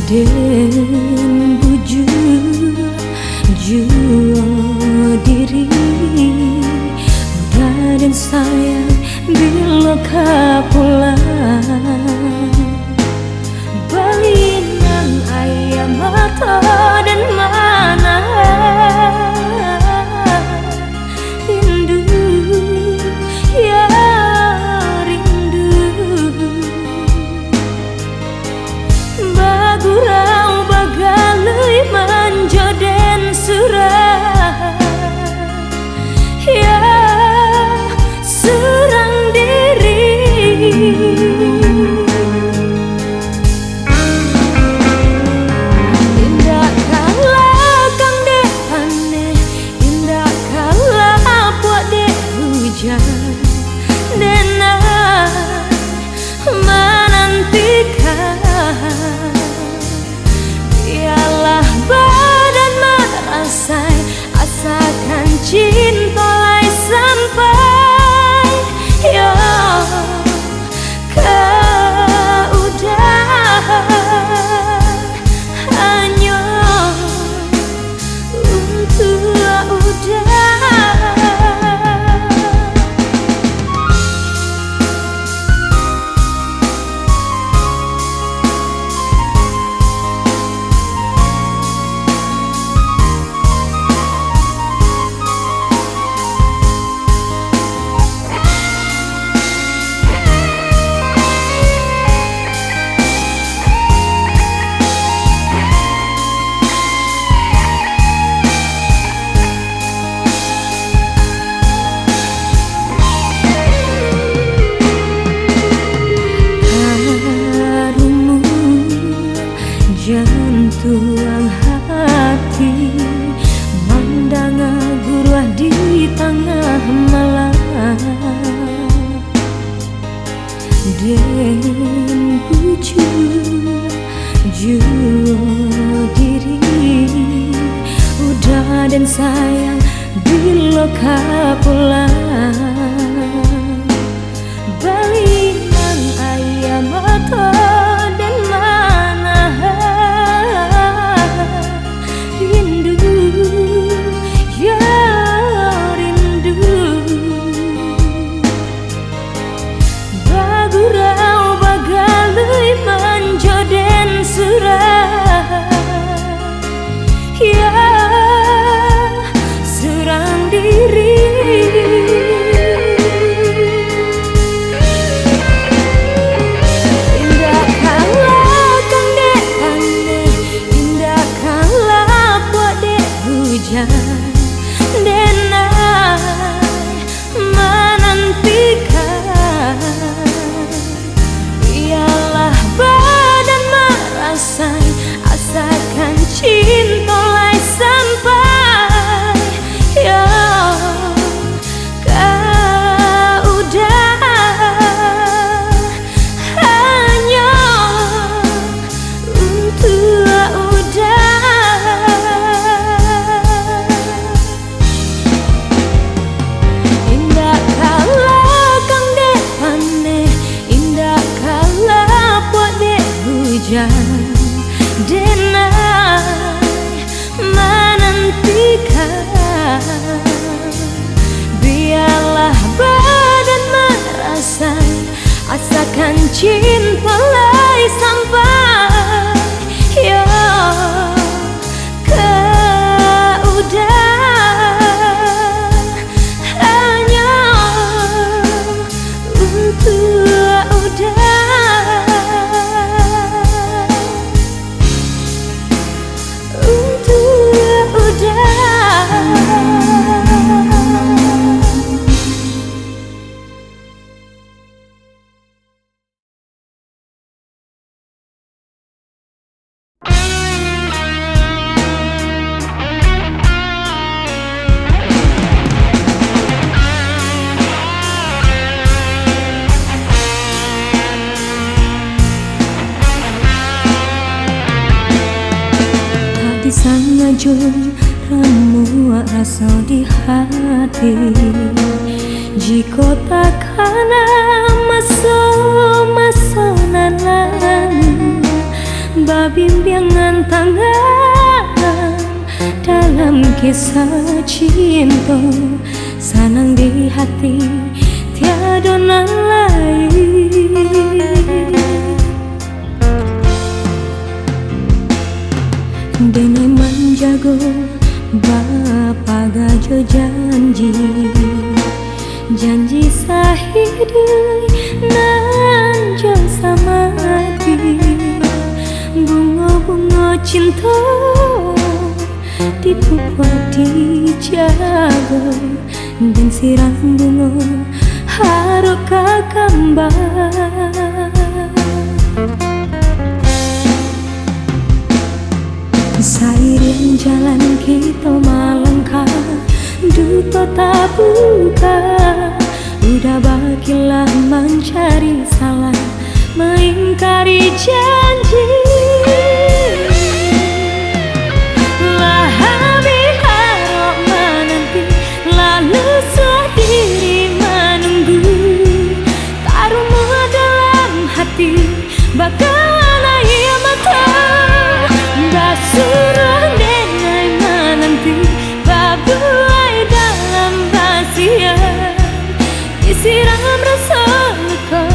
Den bujur jua diri udah dan sayang bila kapulang balinan ayam mata dan mana rindu ya rindu bagurau bagalui manjoden surah ya serang diri indah kalah kang dek aneh indah kalah puak dek hujan dena menantikan biarlah badan merasai asakan cinta lai sampai ya kau udah hanya untuk udah. Jantung hati mandang guruah di tengah malam den bujur jua diri udah dan sayang bila kapulang balinan ayam mata dan mana rindu ya rindu bagurau bagalui manjoden surah ya serang diri indah kalah kang dek aneh indah kalah puak dek hujan denai menantikan biarlah badan merasai asakan cinta lai sampai ya kau udah hanya untuk udah indah kalah kang dek aneh indah kalah puak dek hujan denai menantikan biarlah badan merasai asakan cinta lai sampai ya kau udah hanya untuk udah. Sangajun ramu rasa di hati jika takkan masuk nanan babimbing kisah cinta sanang di hati tiada nan lain. Dene menjago Bapa gajo janji sahidui nan jo samati bunga-bunga cinta dibuat dijaga dan siram bunga harus kakambar. Seiring jalan kita melangkah, duta tak buka. Udah bagilah mencari salah, mengingkari janji. Lah harap menanti, lalu sendiri menunggu. Taruhmu dalam hati, bakalan air mata. Surah denai menanti, babuai dalam rahasia. Disiram rasa luka,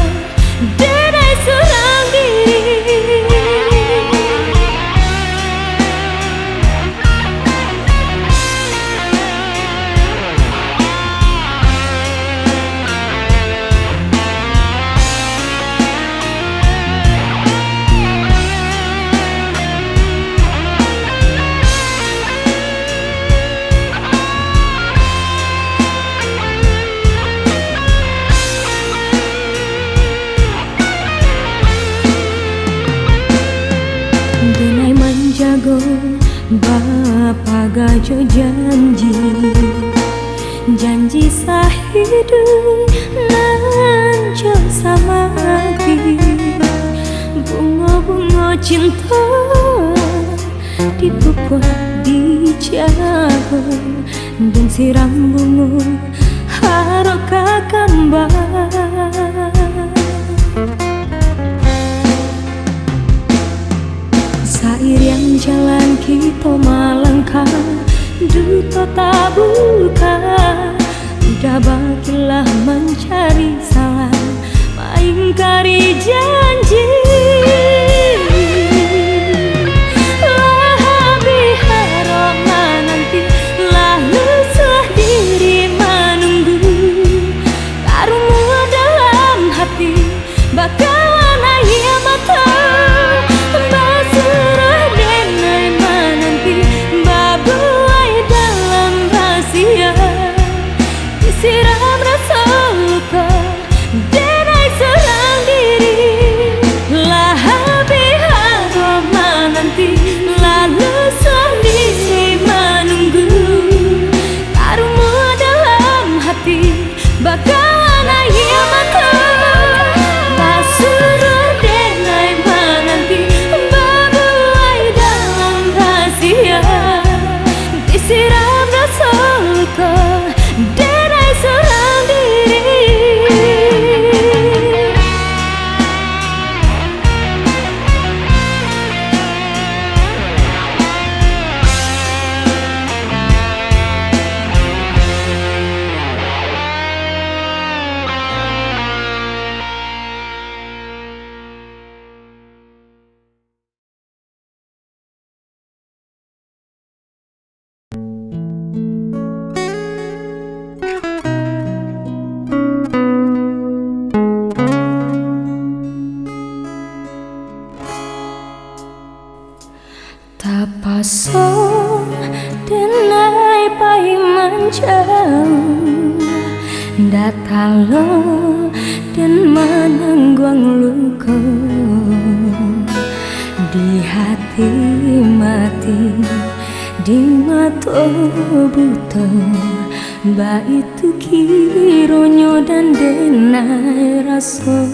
denai seorang diri. Denai menjago Bapa gajo janji sahidui nan jo samati bunga-bunga cinta dibuat dijaga dan siram bunga harap kakambar. Seiring jalan kita melangkah, duta tak buka. Udah bagilah mencari salah, mengingkari janji. Lebih harap menanti, lalu sendiri menunggu. Taruhmu dalam hati, bakalan air mata. Siram rasa luka, denai seorang diri. Lah habis harap menanti, lalu sendiri menunggu. Taruhmu dalam hati, bakalan air mata. Basuruh denai menanti, babuai dalam rahasia. Disiram rasa luka, seorang diri. Tapasong denai pai menjauh, datalo dan menangguang luka di hati mati, di mata buta. Ba itu kironyo dan denai rasa.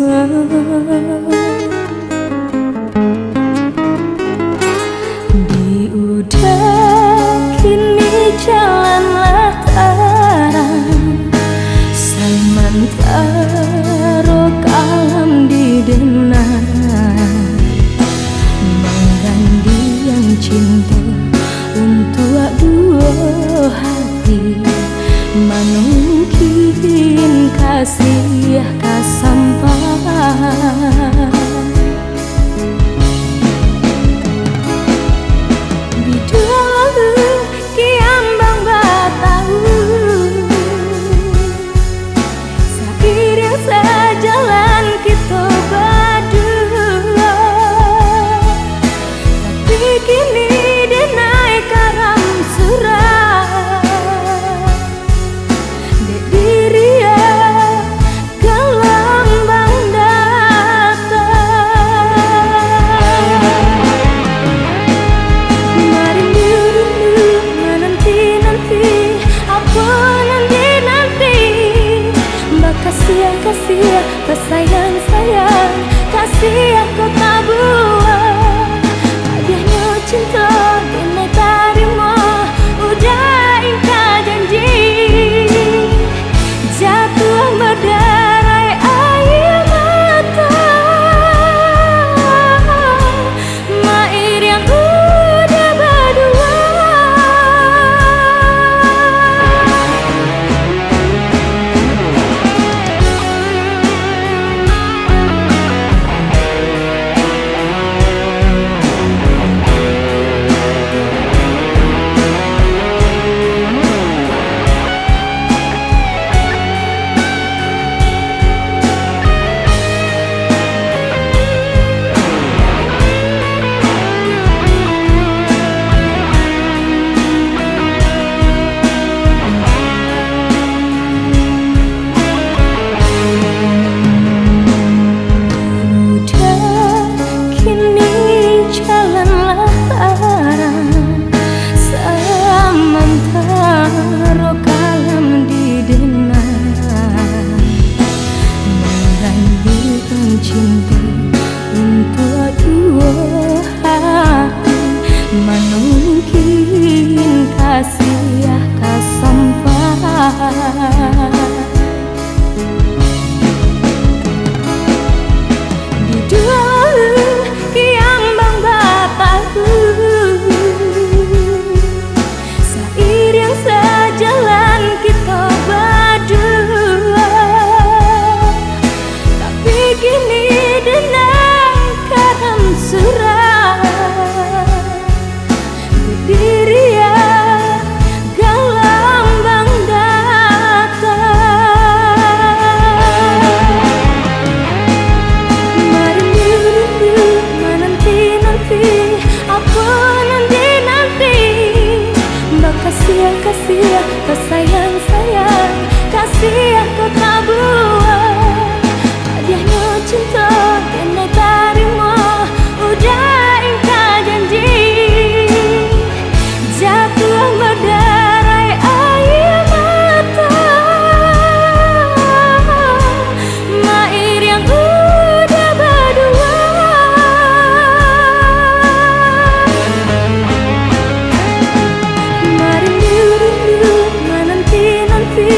Kini jalanlah terang, sementara kalam di denai menggandhi yang cinta untuk dua. Kasih sayang sayang, kasih aku tak buat. Hadiahnya cinta kini terima, udah ingkar janji. Jatuh berderai air mata, air yang udah berdua. Cinta untuk dua hati, mana mungkin kasih akan sampai. Di dua kian bang bataku, seiring sejalan kita berdua. Tapi kini denangkan surat berdiri ya gelambang datang. Merindu menanti-nanti, apa nanti-nanti. Mbak kasih sayang-sayang, kasih aku tak buat. Hadiahnya cinta kini terima, udah ingkar janji. Jatuh berderai air mata, air yang udah berdua. Merindu menanti-nanti,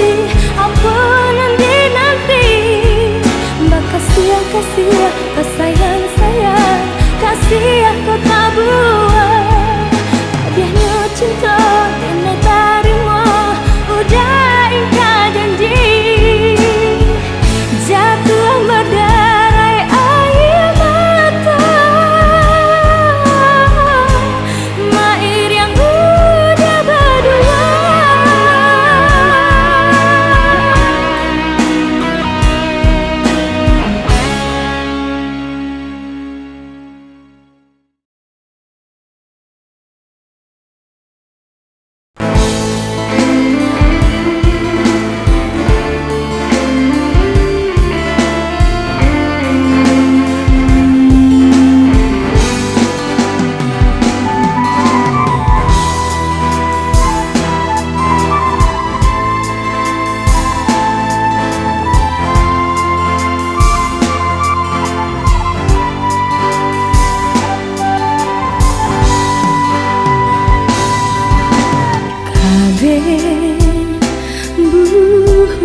apa nanti-nanti. Mbak kasih sayang-sayang, kasih aku tak buat. Hadiahnya cinta kini terima, udah ingkar janji. Jatuh berderai air mata, air yang udah berdua.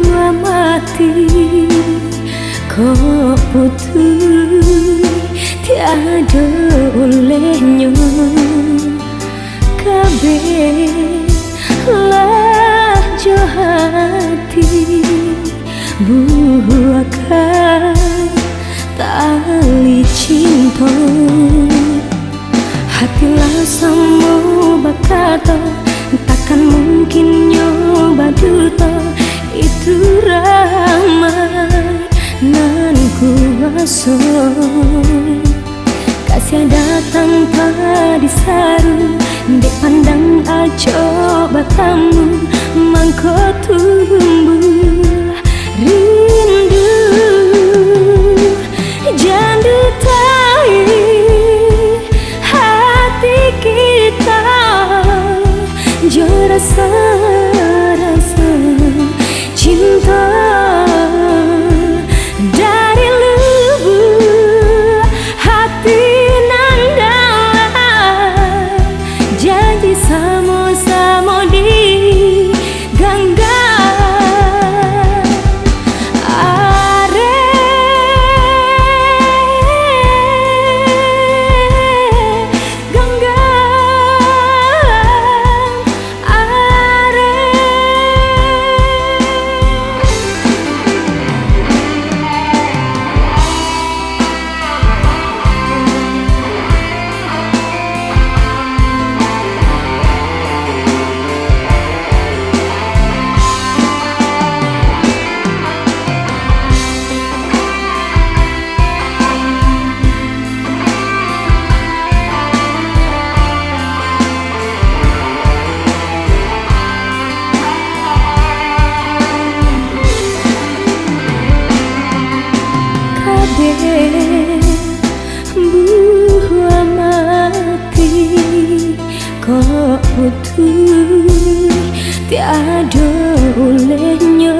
Buah mati kau putih tiada olehnya. Kabeh lah johati buahkan tak tali cinta. Hati lasamu bakata, takkan mungkin nyoba duta. Itu ramai nan kuasa, kasih datang pada saru. Dek pandang aja batamu, mangko tumbuh rindu. Jandu tai hati kita, jo rasa-rasa cinta dari lubuk hati nan dalam. Janji sama-sama di gangga. Buah mati kok putih, tiada olehnya.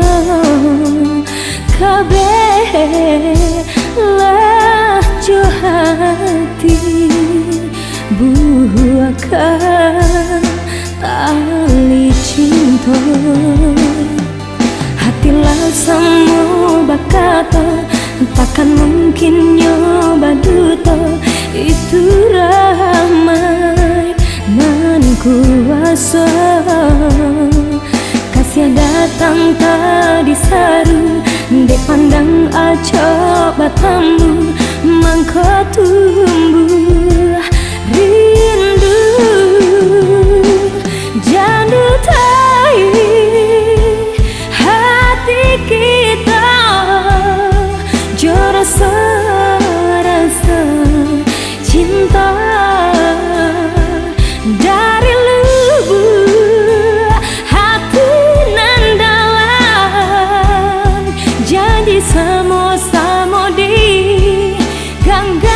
Kabeh lah jo hati, buahkan tali cinta. Hati lasamu bakata, takkan mungkin nyoba duta. Itu ramai nan kuasa, kasih datang tadi saru. Dek pandang aja batamu, mangko tumbuh rindu. Jandu tai hati kita, jo rasa-rasa cinta dari lubuk hati nan dalam. Janji sama-sama di ganggang.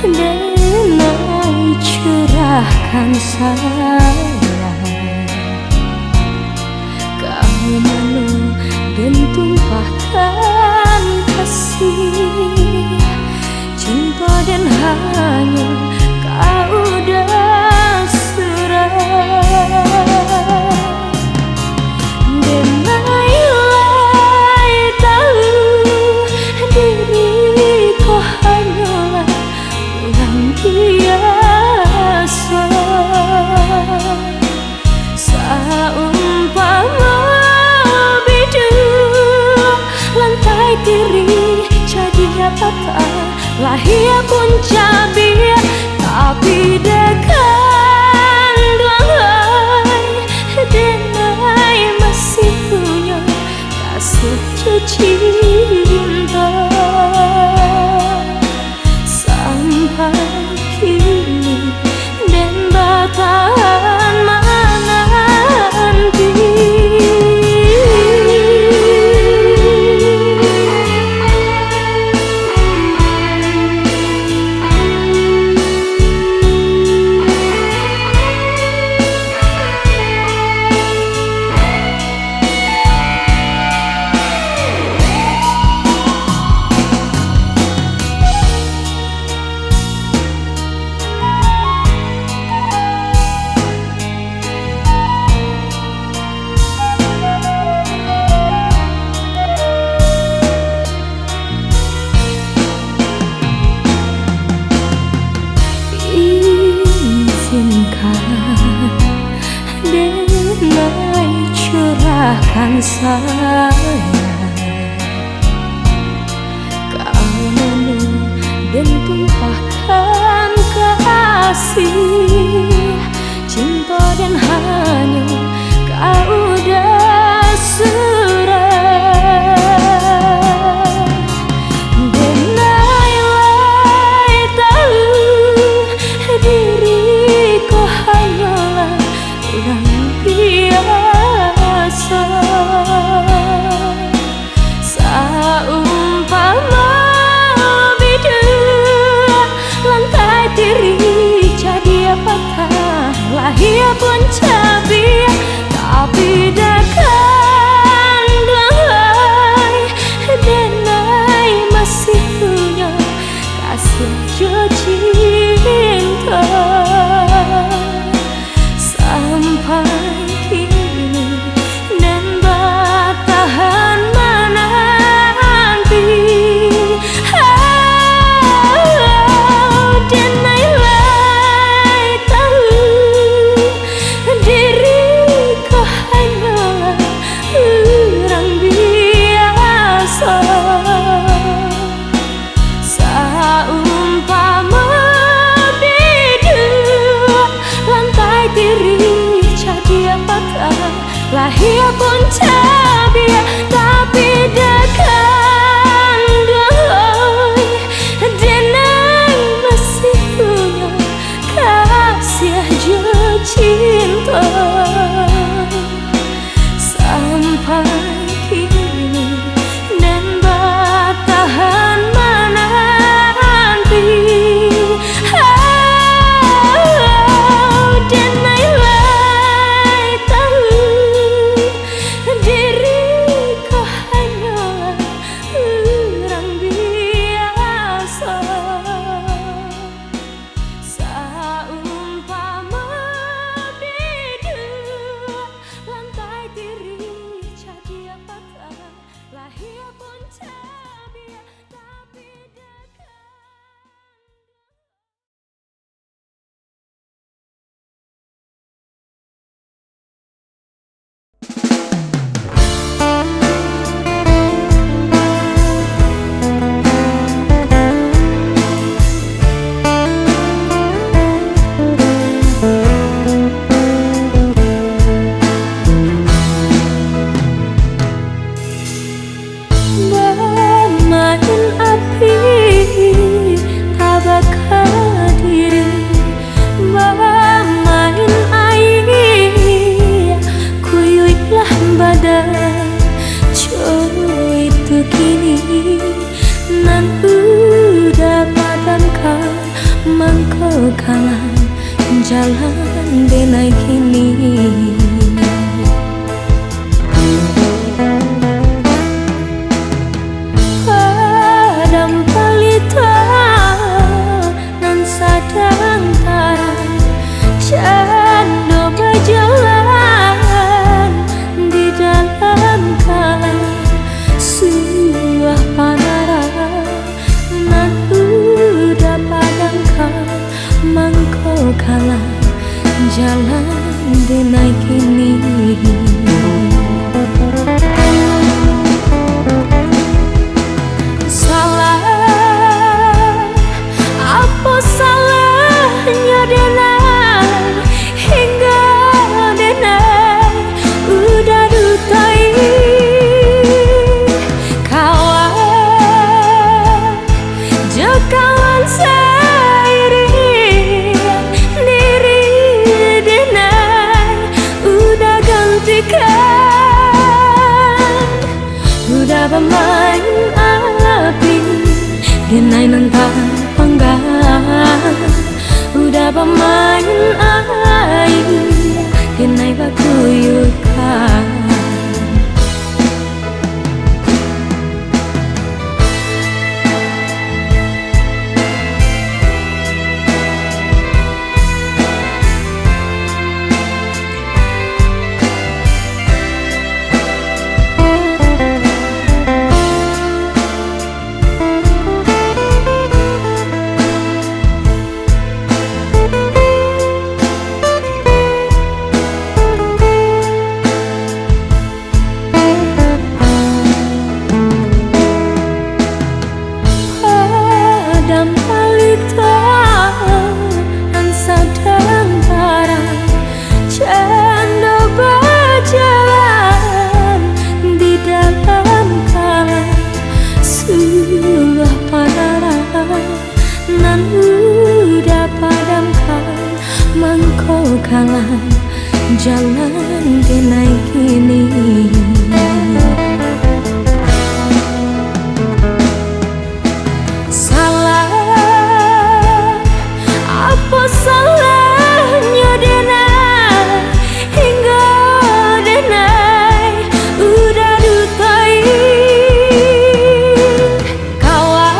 Denai curahkan sayang, kau malu dan tumpahkan lantai diri jadi patah, lahir pun cabir, tapi dekan duangai denai masih punya kasih cinta sampai kini dan bertahan menanti. Denai curahkan saya kamu dan tumpahkan kasih cinta dan hanya kau udah serah. Denai tahu diriku hanyalah orang biasa, saumpama biduk lantai diri jadi patah, lahir pun cabir, denai nantang panggang udah pemain air denai bakuyukan. Kalah jalan denai kini salah apa salahnya denai hingga denai udah dutai kawan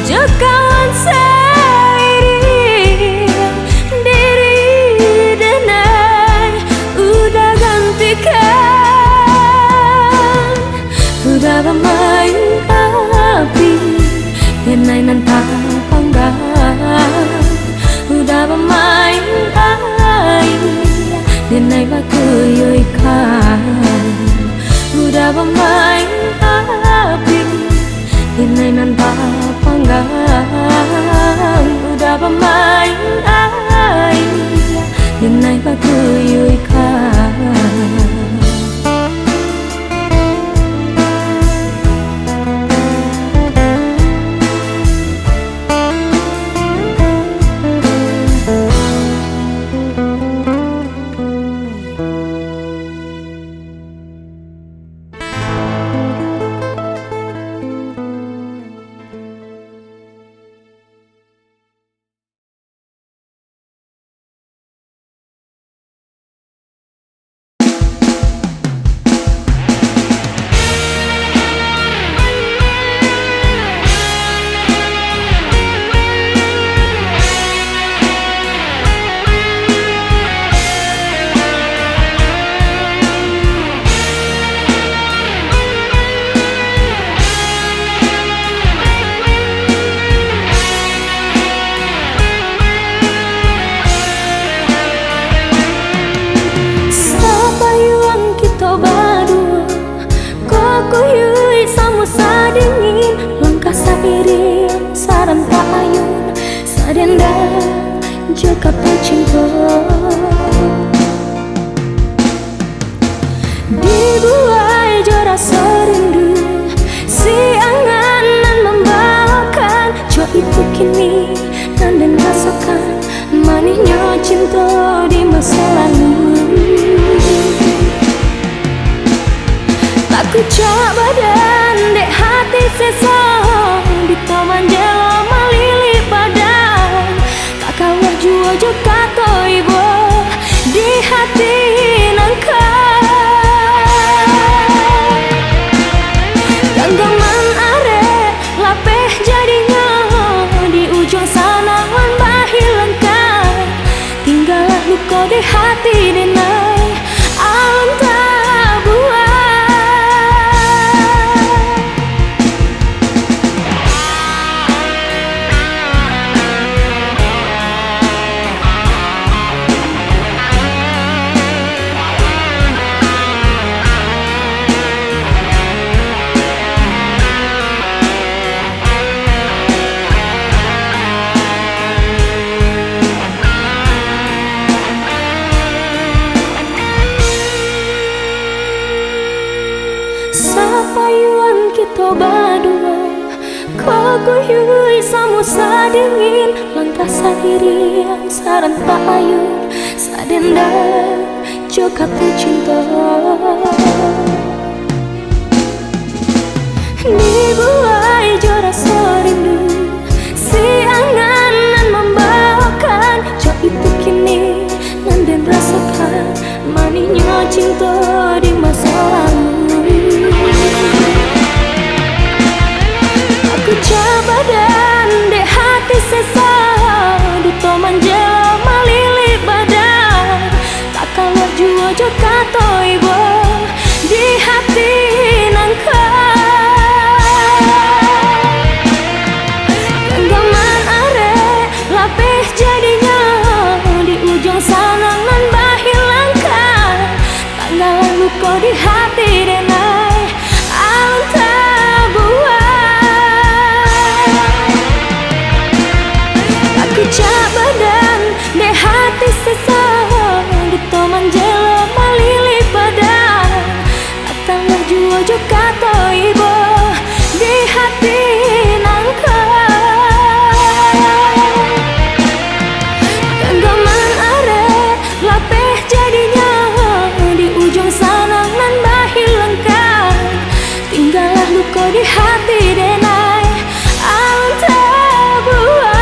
jekawan udah bermain api denai nantang panggang udah bermain air denai bakuyukan udah bermain api denai nantang panggang udah bermain air denai bakuyukan. Saran tak ayun sadenda jika cinta dibuai jora serindu si anganan membawakan jo itu kini dan rasakan manisnya cinta di masa lalu tak kucak badan dek hati sesah di taman jelo malili badan tak kalah jua juga toibo di hati nangka ganggaman are lapeh jadinya di ujung sana wan bahilangkan tinggallah luka di hati denai alam tak buat. Sapayuan kita berdua kaguyui samusa dingin langkah sendiri yang saran tak ayun sadenda joka tu cinta dibuai cinta di masa lalu. Aku coba dan dek hati sesa duto manjelo malili badan tak kalah jua jo kato ibu di hati nangka. Genggaman are lapeh jadinya di ujung sana nan bahilangkan tanggalan luka di hati denai alun tabuan. Aku coba dan dek hati sesa duto manjelo malili badan atanglah jua jo kato ibu di hati nangka. Genggaman are lapeh jadinya di ujung sana nan bahilangkan tinggallah luka di hati denai alun tabuan.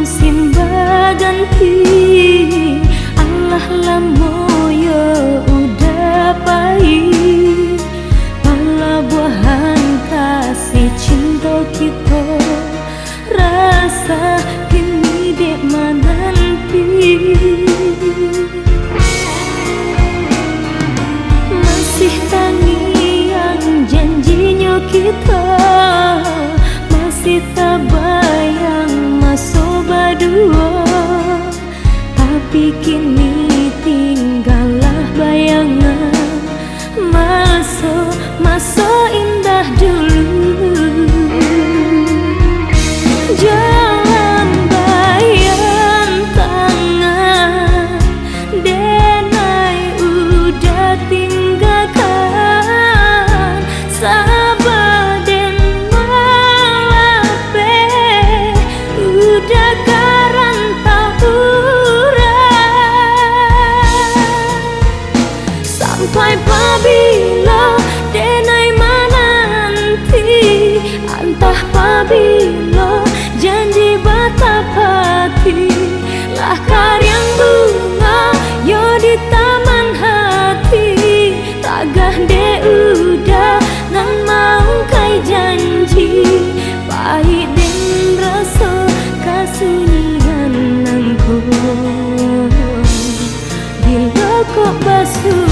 Musim berganti, Allah lamo yo udah pahit. Pala buahan kasih cinta kita, rasa kini dek menanti. Masih tangian janjinya kita, masih tak bayang masuk berdua. Tapi kini tinggallah bayangan masa indah dulu. Jangan bayang tangan denai udah tinggalkan sabar dan malape udah karan sampai pabila denai menanti antah pabila janji batapati lah karyang bunga yo di taman hati tagah de udah nan mau kai janji pahit den rasa kasunyian nangku bila kok basuh.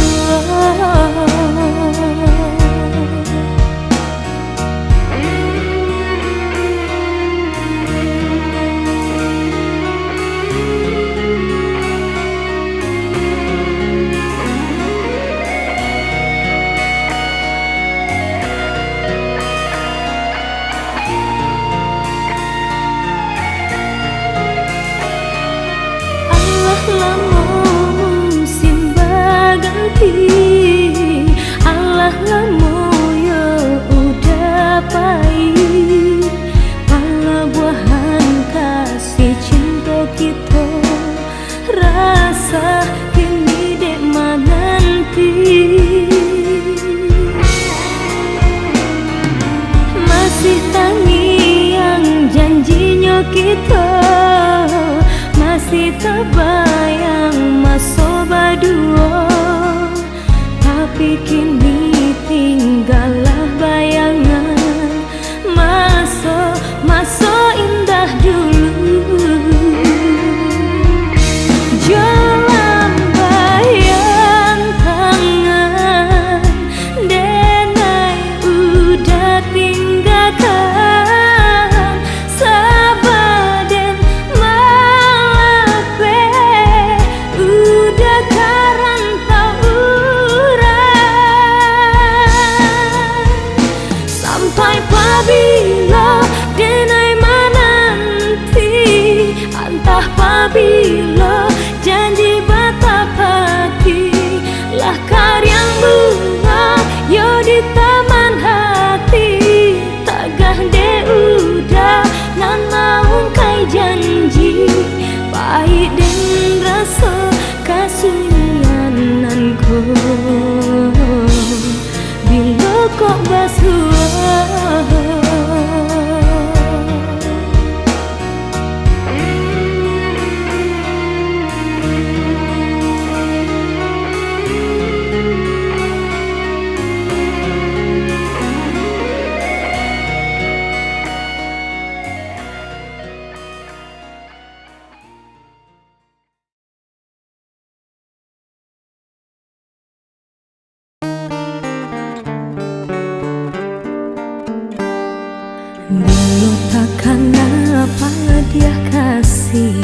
kasih,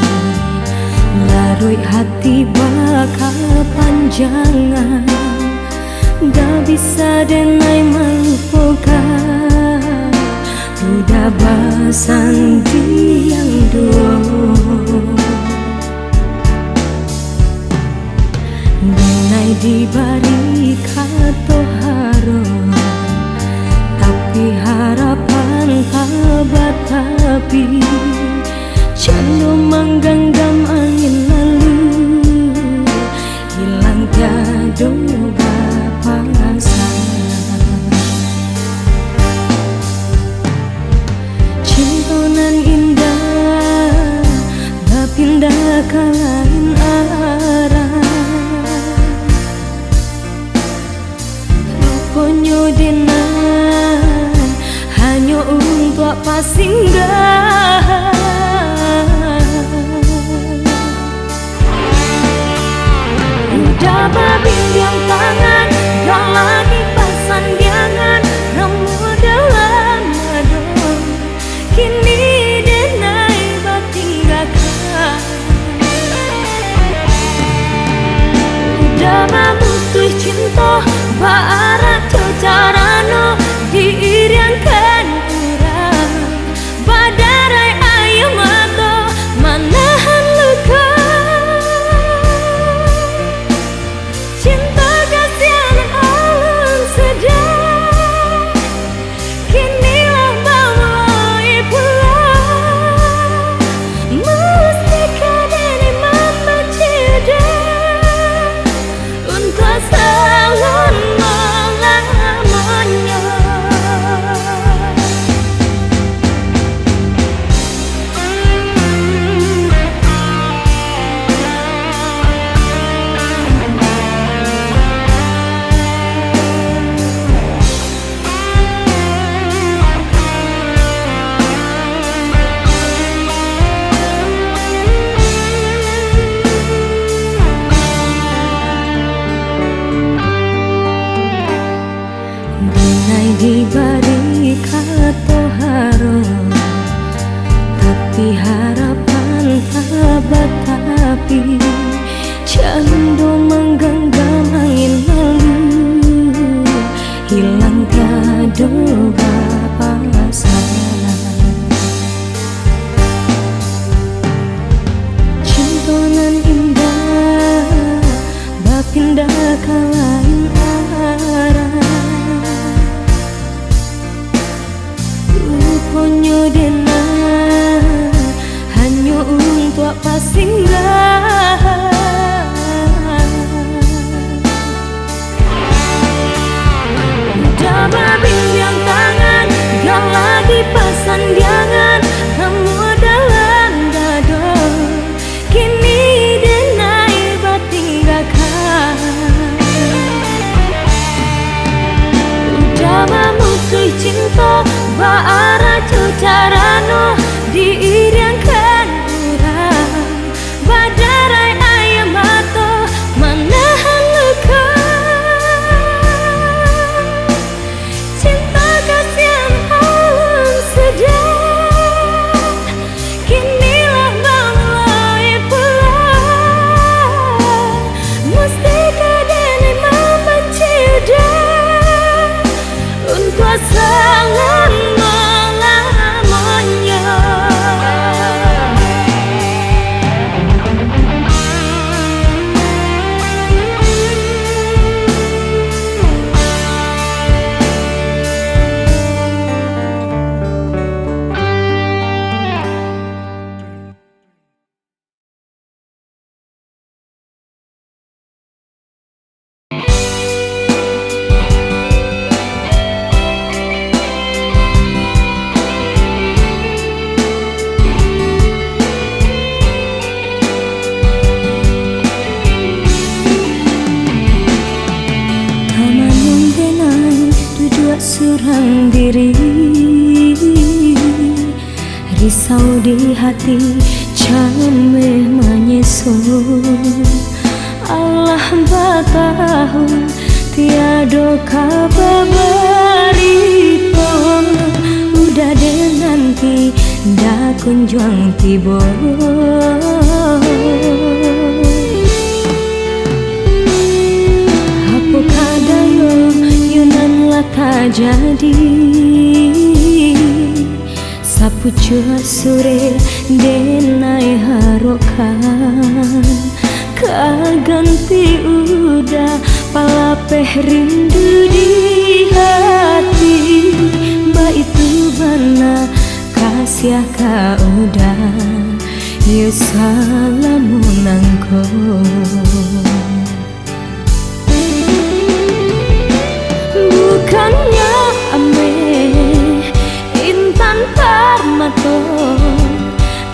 larui hati bakal panjangan, dah bisa denai melupakan, udah basan diang dulu. Denai diberi kata harap, tapi harapan kabat tapi candu menggenggam angin lalu, hilang tiada papasan. Cinta nan indah berpindah ke lain arah, rupanya denai hanya untuk apa singgah. Udah babinjang tangan, gak lagi pasan diangan, remu dalam adon, kini denai batinggakan. Udah memutus cinta, baarat carano diiriankan kurang, badarai ayam atau manahan luka. Cinta kasihan alun sedang, kinilah mulai pulang, mesti kadang membaca dah untuk salon melamanya. Denai diberi kata harap, tapi harapan tabat tapi candu menggenggam angin lalu, hilang tiada papasan. Cinta nan indah berpindah ke lain arah, rupanya denai hanya untuk apa singgah. Udah berbincang tangan, gak lagi pasan diangan, kamu dalam dada, kini denai batinggakan. Udah memutus cinta, baarat carano diiriankan kurang, badarai ayam atau manahan luka. Cinta kasihan alun sedang, kinilah mulai pulang, mesti kadang membenci dah untuk sangat melamanya. Surang diri, risau di hati, cameh menyusul. Allah batahu tiada kabar berita, udah deh nanti dah ku kunjung tiba. Apa kadayo yunan laka jadi sapu cua sore denai harokan kaganti udah palapeh rindu di hati. Mbak itu mana kasih ka udah ya salamun angko. Bukannya ame intan permato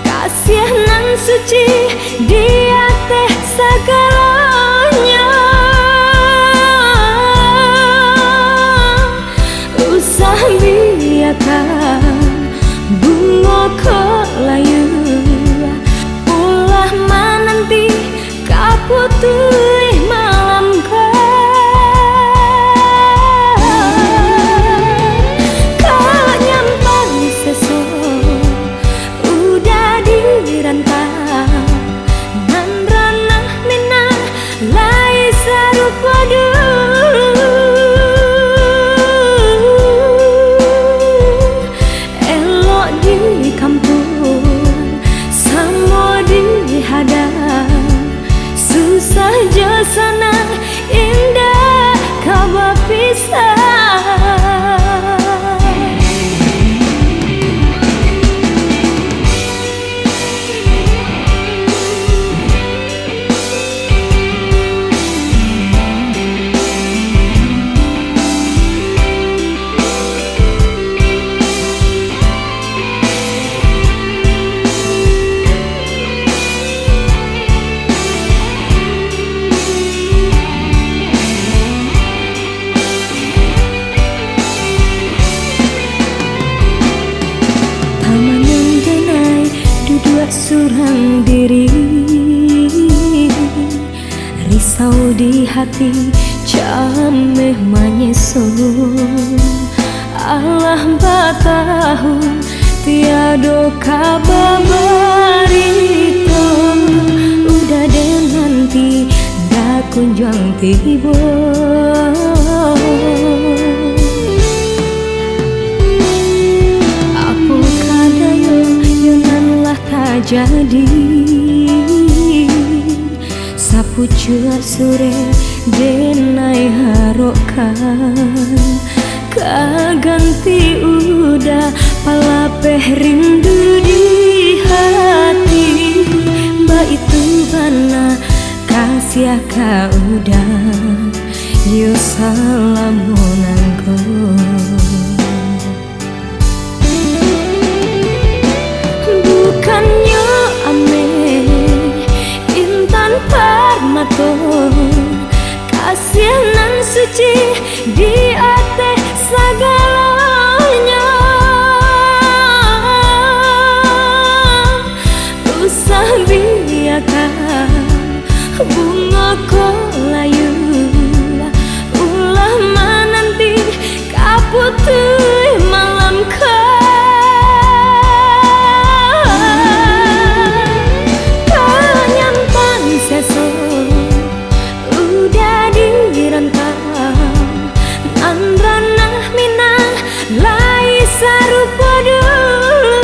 kasih nan suci dia teh segalanya. Usah biarkan bunga kelayu ulah menanti kaputui malam kalau nyampan sesok udah dirantau nan ranah minah lai sarupa dulu. Elok di kampung sama di hadang susah jo senang indah kabar pisah. Surang diri risau di hati cameh menyesal. Allah batahu tiado kabar berita udah den nanti dah kunjung tiba. Jadi sapu cua sore denai harokan kaganti udah palapeh rindu di hati. Mbak itu mana kasih ka udah yo salamun angko. Bukannya ame intan permato kasih nan suci di atas segalanya. Usah biarkan bunga kelayu ulah menanti kaputui malam udah dirantau nan ranah minah lai sarupa dulu.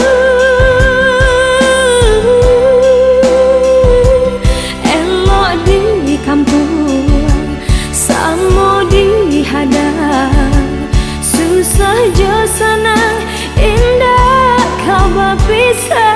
Elok di kampung sama di hadang susah jo senang indah kabar pisah.